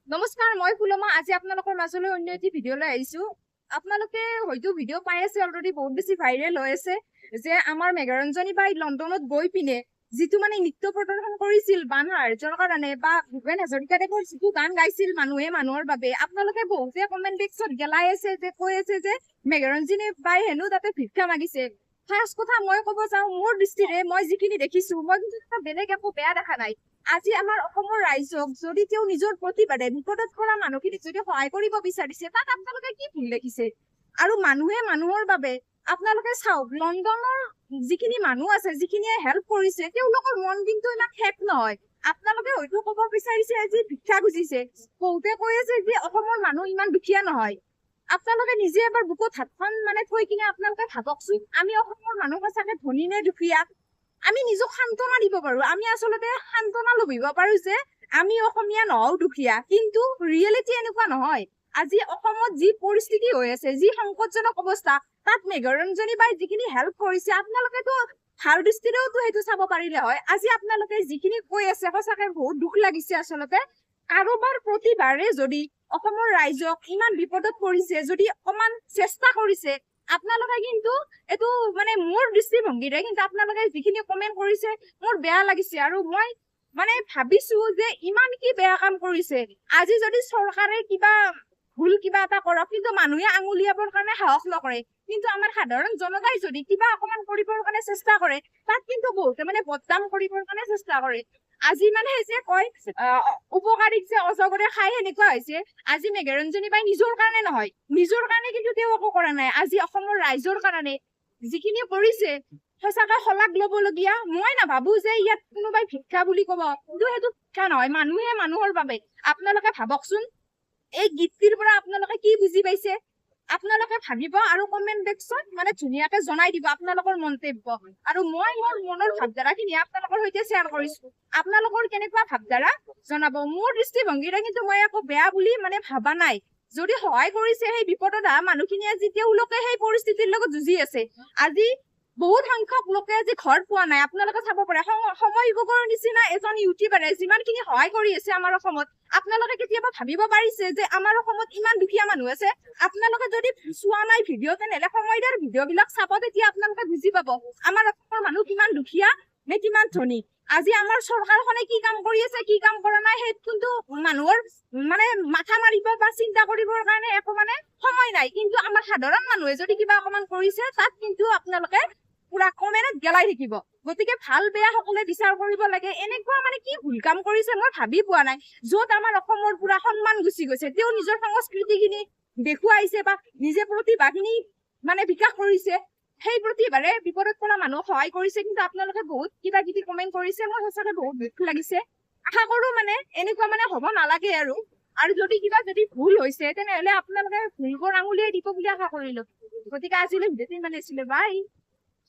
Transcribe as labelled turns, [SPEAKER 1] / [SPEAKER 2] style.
[SPEAKER 1] নমস্কাৰ, মই ফুলমা। আজি আপোনালোকৰ মাজলৈ অন্য এটি ভিডিঅ' লৈ আহিছো। আপোনালোকে হয়তো ভিডিঅ' পাই আছে, অলৰেডি বহুত বেছি ভাইৰেল হৈ আছে যে আমাৰ মেঘৰঞ্জনী বাই লণ্ডনত গৈ পিনে যিটো নৃত্য প্ৰদৰ্শন কৰিছিল বান সাহায্যৰ কাৰণে বা ভূপেন হাজৰিকাদেৱৰ যিটো গান গাইছিল মানুহে মানুহৰ বাবে, আপোনালোকে বহুতে কমেণ্ট বক্সত গেলাই আছে যে কৈ আছে যে মেঘৰঞ্জনী বাই হেনো তাতে ভিক্ষা মাগিছে। ফাৰ্ষ্ট কথা মই ক'ব যাওঁ, মোৰ দৃষ্টিৰে মই যিখিনি দেখিছো, মই কিন্তু বেলেগ একো বেয়া দেখা নাই। আজি আমাৰ অসমৰ ৰাইজক যদি তেওঁ নিজৰ প্ৰতিবাদে বিপদত পৰা মানুহখিনিক যদি সহায় কৰিব বিচাৰিছে, তাত আপোনালোকে কি ভুল দেখিছে? আৰু মানুহে মানুহৰ বাবে আপোনালোকে চাওক, লণ্ডনৰ যিখিনি মানুহ আছে, যিখিনিয়ে হেল্প কৰিছে, তেওঁলোকৰ মন কিন্তু ইমান শেষ নহয়। আপোনালোকে হয়তো ক'ব বিচাৰিছে যে ভিক্ষা খুজিছে, বহুতে কৈ আছে যে অসমৰ মানুহ ইমান দুখীয়া নহয়। আপোনালোকে নিজে এবাৰ বুকুত হাতখন থৈ কিনে আপোনালোকে ভাবকচোন, আমি অসমৰ মানুহ সঁচাকে ধনী নে দুখীয়া? আমি নিজক সান্তনা দিব পাৰো, আমি আচলতে সান্তনা লভিব পাৰো যে আমি অসমীয়া নহও দুখীয়া, কিন্তু ৰিয়েলিটি এনেকুৱা নহয়। আজি অসমত যি পৰিস্থিতি হৈ আছে, যি সংকটজনক অৱস্থা, তাত মেঘৰঞ্জনী বাই যিখিনি হেল্প কৰিছে, আপোনালোকেতো ভাল দৃষ্টিৰেওতো সেইটো চাব পাৰিলে হয়। আজি আপোনালোকে যিখিনি কৈ আছে, সঁচাকে বহুত দুখ লাগিছে। আচলতে কাৰোবাৰ প্ৰতিবাৰে যদি অসমৰ ৰাইজক ইমান বিপদত পৰিছে, যদি অকমান চেষ্টা কৰিছে, আপোনালোকে কিন্তু এইটো মোৰ দৃষ্টিভংগীৰে কিন্তু আপোনালোকে যিখিনি কমেন্ট কৰিছে, মোৰ বেয়া লাগিছে। আৰু মই ভাবিছো যে ইমান কি বেয়া কাম কৰিছে। আজি যদি চৰকাৰে ভুল কিবা এটা কৰক, কিন্তু মানুহে আঙুলিয়াবৰ কাৰণে সাহস নকৰে। কিন্তু আমাৰ সাধাৰণ জনতাই যদি কিবা অকমান কৰিবৰ কাৰণে চেষ্টা কৰে, তাত কিন্তু বহুতে বদনাম কৰিবৰ কাৰণে চেষ্টা কৰে। আজি যে কয় উপকাৰীক যে অজগৰে খাই, সেনেকুৱা হৈছে। আজি মেঘৰঞ্জনী বাই নিজৰ কাৰণে নহয়, নিজৰ কাৰণে কিন্তু তেওঁ একো কৰা নাই। আজি অসমৰ ৰাইজৰ কাৰণে যিখিনি কৰিছে, সঁচাকে শলাগ লবলগীয়া। মই নাভাবো যে ইয়াত কোনোবাই ভিক্ষা বুলি কব, কিন্তু সেইটো ভিক্ষা নহয়, মানুহে মানুহৰ বাবে। আপোনালোকে ভাবকচোন, এই গীতটিৰ পৰা আপোনালোকে কি বুজি পাইছে? আপোনালোকে ভাবিব আৰু কমেন্ট বক্সত ধুনীয়াকে জনাই দিব আপোনালোকৰ মন্তব্য। আৰু মই মোৰ মনৰ ভাৱধাৰা খিনি আপোনালোকৰ সৈতে শ্বেয়াৰ কৰিছো। আপোনালোকৰ কেনেকুৱা ভাৱধাৰা জনাব। মোৰ দৃষ্টিভংগীৰে কিন্তু মই একো বেয়া বুলি ভাবা নাই। যদি সহায় কৰিছে সেই বিপদত অহা মানুহখিনিয়ে, আজি তেওঁলোকে সেই পৰিস্থিতিৰ লগত যুঁজি আছে। আজি বহুত সংখ্যক লোকে আজি ঘৰ পোৱা নাই। আপোনালোকে চাব পাৰে, সময় যুগৰ নিচিনা এজন ইউটিউবাৰে যিমানখিনি সহায় কৰি আছে আমাৰ অসমত, আপোনালোকে কেতিয়াবা ভাবিব পাৰিছে যে আমাৰ অসমত ইমান দুখীয়া মানুহ আছে? আপোনালোকে যদি চোৱা নাই ভিডিঅ', তেনেহলে সময়ৰ ভিডিঅ' বিলাক চাব, তেতিয়া আপোনালোকে বুজি পাব আমাৰ অসমৰ মানুহ কিমান দুখীয়া নে কিমান ধনী। আজি আমাৰ চৰকাৰখনে কি কাম কৰি আছে, কি কাম কৰা নাই, সেইটো কিন্তু মানুহৰ মাথা মাৰিব বা চিন্তা কৰিবৰ কাৰণে একো সময় নাই। কিন্তু আমাৰ সাধাৰণ মানুহে যদি কিবা অকমান কৰিছে, তাত কিন্তু আপোনালোকে পুৰা কমেণ্টত গেলাই থাকিব। গতিকে ভাল বেয়া সকলোৱে বিচাৰ কৰিব লাগে। এনেকুৱা কি ভুল কাম কৰিছে মই ভাবি পোৱা নাই, য'ত আমাৰ অসমৰ পুৰা সন্মান গুচি গৈছে। তেওঁ নিজৰ সংস্কৃতি খিনি দেখুৱাইছে বা নিজে প্ৰতিভা খিনি বিকাশ কৰিছে। সেই প্ৰতিভাৰে বিপদত পৰা মানুহক সহায় কৰিছে, কিন্তু আপোনালোকে বহুত কিবা কিবি কমেন্ট কৰিছে। মোৰ সঁচাকে বহুত দুখ লাগিছে। আশা কৰো এনেকুৱা হব নালাগে। আৰু যদি ভুল হৈছে, তেনেহলে আপোনালোকে ভুলবোৰ আঙুলিয়াই দিব বুলি আশা কৰিলো। গতিকে আজিলৈ ভিডিঅ'টো ইমানেই আছিলে। বাই।